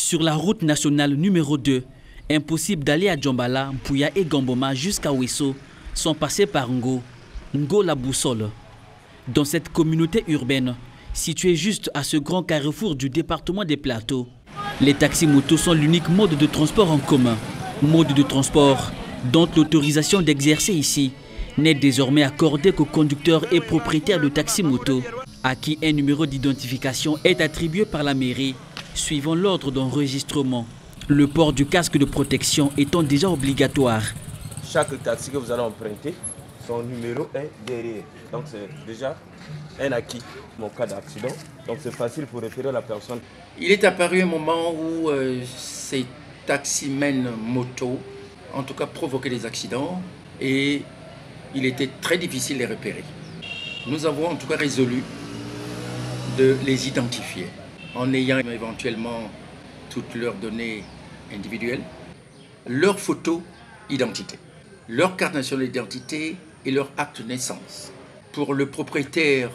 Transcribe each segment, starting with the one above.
Sur la route nationale numéro 2, impossible d'aller à Djambala, Mpouya et Gamboma jusqu'à Ouesso sans passer par Ngo la boussole. Dans cette communauté urbaine, située juste à ce grand carrefour du département des Plateaux, les taxis-motos sont l'unique mode de transport en commun. Mode de transport dont l'autorisation d'exercer ici n'est désormais accordée qu'aux conducteurs et propriétaires de taxis-motos, à qui un numéro d'identification est attribué par la mairie, suivant l'ordre d'enregistrement. Le port du casque de protection étant déjà obligatoire. Chaque taxi que vous allez emprunter, son numéro est derrière. Donc c'est déjà un acquis, mon cas d'accident. Donc c'est facile pour référer la personne. Il est apparu un moment où ces taximens motos, en tout cas, provoquaient des accidents et il était très difficile de les repérer. Nous avons en tout cas résolu de les identifier en ayant éventuellement toutes leurs données individuelles, leurs photos identité, leur carte nationale d'identité et leur acte de naissance. Pour le propriétaire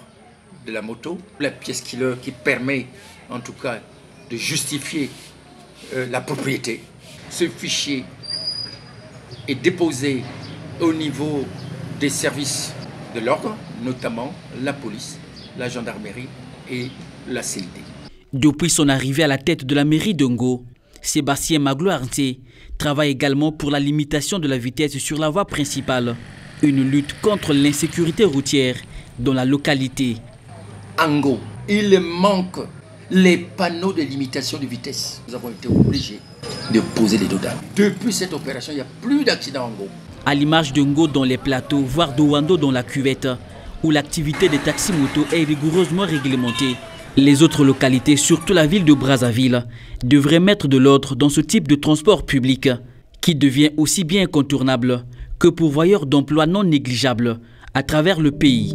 de la moto, la pièce qui permet en tout cas de justifier la propriété, ce fichier est déposé au niveau des services de l'ordre, notamment la police, la gendarmerie et la CID. Depuis son arrivée à la tête de la mairie de Ngo, Sébastien Magloire-Nté travaille également pour la limitation de la vitesse sur la voie principale, une lutte contre l'insécurité routière dans la localité. À Ngo, il manque les panneaux de limitation de vitesse. Nous avons été obligés de poser les dodans. Depuis cette opération, il n'y a plus d'accidents à Ngo. À l'image de Ngo dans les plateaux, voire d'Ouando dans la cuvette, où l'activité des taxis-motos est rigoureusement réglementée, les autres localités, surtout la ville de Brazzaville, devraient mettre de l'ordre dans ce type de transport public qui devient aussi bien incontournable que pourvoyeur d'emplois non négligeables à travers le pays.